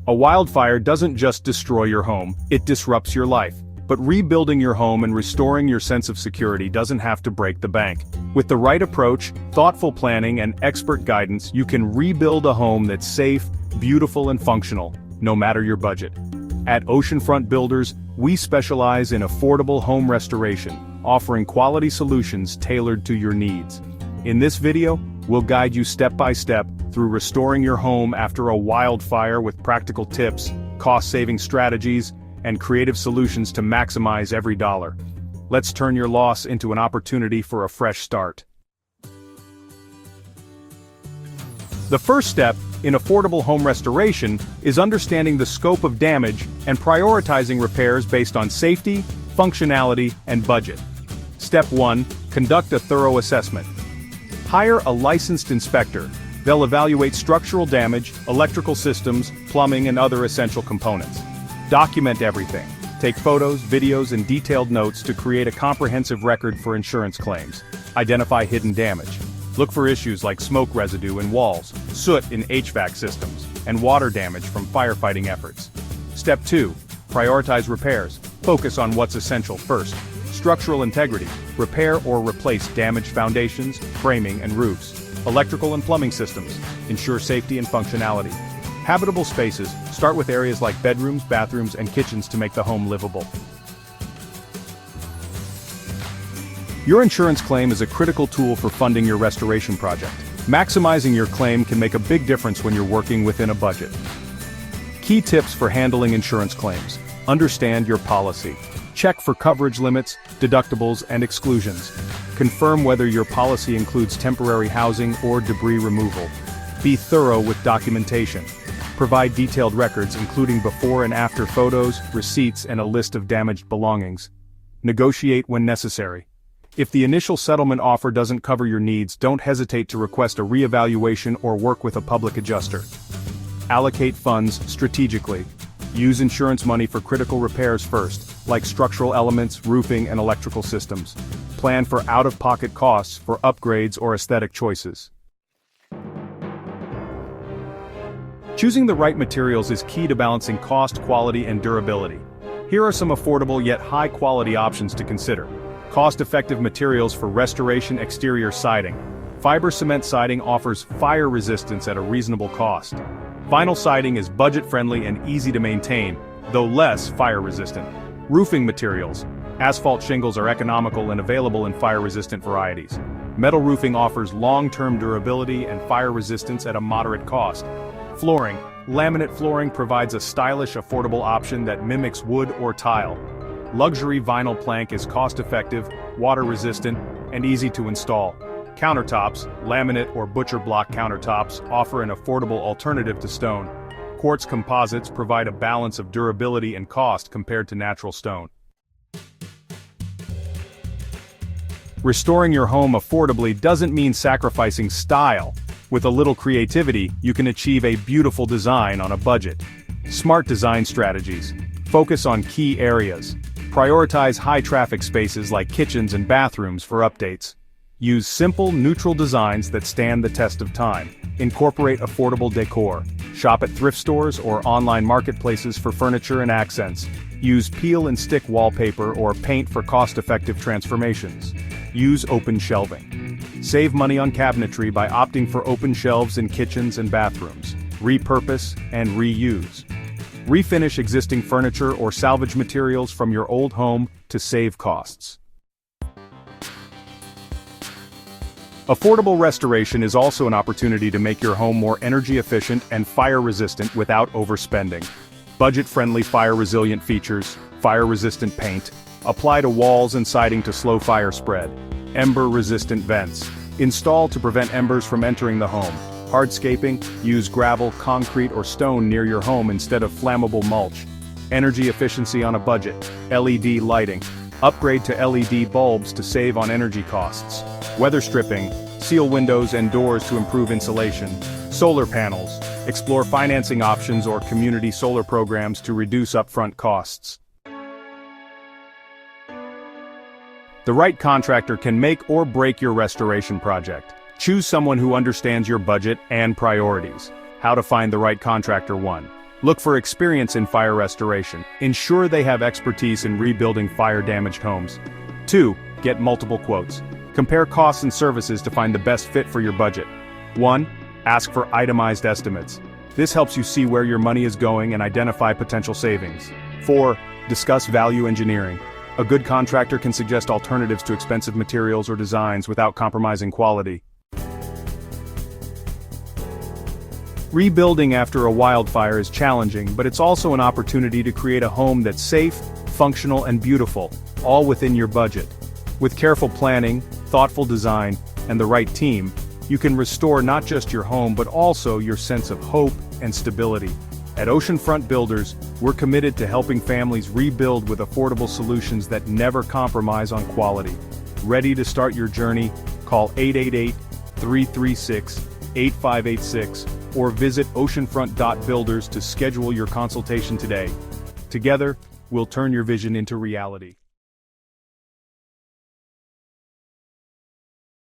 A wildfire doesn't just destroy your home, it disrupts your life. But rebuilding your home and restoring your sense of security doesn't have to break the bank. With the right approach, thoughtful planning, and expert guidance, you can rebuild a home that's safe, beautiful, and functional, no matter your budget. At Oceanfront Builders, we specialize in affordable home restoration, offering quality solutions tailored to your needs. In this video, we'll guide you step by step through restoring your home after a wildfire with practical tips, cost-saving strategies, and creative solutions to maximize every dollar. Let's turn your loss into an opportunity for a fresh start. The first step in affordable home restoration is understanding the scope of damage and prioritizing repairs based on safety, functionality, and budget. Step 1. Conduct a thorough assessment. Hire a licensed inspector. They'll evaluate structural damage, electrical systems, plumbing, and other essential components. Document everything. Take photos, videos, and detailed notes to create a comprehensive record for insurance claims. Identify hidden damage. Look for issues like smoke residue in walls, soot in HVAC systems, and water damage from firefighting efforts. Step 2. Prioritize repairs. Focus on what's essential first. Structural integrity. Repair or replace damaged foundations, framing, and roofs. Electrical and plumbing systems. Ensure safety and functionality. Habitable spaces. Start with areas like bedrooms, bathrooms, and kitchens to make the home livable. Your insurance claim is a critical tool for funding your restoration project. Maximizing your claim can make a big difference when you're working within a budget. Key tips for handling insurance claims. Understand your policy. Check for coverage limits, deductibles, and exclusions. Confirm whether your policy includes temporary housing or debris removal. Be thorough with documentation. Provide detailed records including before and after photos, receipts, and a list of damaged belongings. Negotiate when necessary. If the initial settlement offer doesn't cover your needs, don't hesitate to request a reevaluation or work with a public adjuster. Allocate funds strategically. Use insurance money for critical repairs first, like structural elements, roofing, and electrical systems. Plan for out-of-pocket costs for upgrades or aesthetic choices. Choosing the right materials is key to balancing cost, quality, and durability. Here are some affordable yet high-quality options to consider. Cost-effective materials for restoration exterior siding. Fiber cement siding offers fire resistance at a reasonable cost. Vinyl siding is budget-friendly and easy to maintain, though less fire-resistant. Roofing materials. Asphalt shingles are economical and available in fire-resistant varieties. Metal roofing offers long-term durability and fire resistance at a moderate cost. Flooring. Laminate flooring provides a stylish, affordable option that mimics wood or tile. Luxury vinyl plank is cost-effective, water-resistant, and easy to install. Countertops, laminate or butcher block countertops, offer an affordable alternative to stone. Quartz composites provide a balance of durability and cost compared to natural stone. Restoring your home affordably doesn't mean sacrificing style. With a little creativity, you can achieve a beautiful design on a budget. Smart design strategies. Focus on key areas. Prioritize high-traffic spaces like kitchens and bathrooms for updates. Use simple, neutral designs that stand the test of time. Incorporate affordable decor. Shop at thrift stores or online marketplaces for furniture and accents. Use peel and stick wallpaper or paint for cost-effective transformations. Use open shelving. Save money on cabinetry by opting for open shelves in kitchens and bathrooms. Repurpose and reuse. Refinish existing furniture or salvage materials from your old home to save costs. Affordable restoration is also an opportunity to make your home more energy efficient and fire-resistant without overspending. Budget-friendly fire-resilient features, fire-resistant paint, apply to walls and siding to slow fire spread. Ember-resistant vents. Install to prevent embers from entering the home. Hardscaping, use gravel, concrete, or stone near your home instead of flammable mulch. Energy efficiency on a budget. LED lighting. Upgrade to LED bulbs to save on energy costs. Weather stripping. Seal windows and doors to improve insulation. Solar panels. Explore financing options or community solar programs to reduce upfront costs. The right contractor can make or break your restoration project. Choose someone who understands your budget and priorities. How to find the right contractor. 1. Look for experience in fire restoration. Ensure they have expertise in rebuilding fire-damaged homes. 2. Get multiple quotes. Compare costs and services to find the best fit for your budget. 1. Ask for itemized estimates. This helps you see where your money is going and identify potential savings. 4. Discuss value engineering. A good contractor can suggest alternatives to expensive materials or designs without compromising quality. Rebuilding after a wildfire is challenging, but it's also an opportunity to create a home that's safe, functional, and beautiful, all within your budget. With careful planning, thoughtful design, and the right team, you can restore not just your home but also your sense of hope and stability. At Oceanfront Builders, we're committed to helping families rebuild with affordable solutions that never compromise on quality. Ready to start your journey? Call 888-336-8586 or visit oceanfront.builders to schedule your consultation today. Together, we'll turn your vision into reality.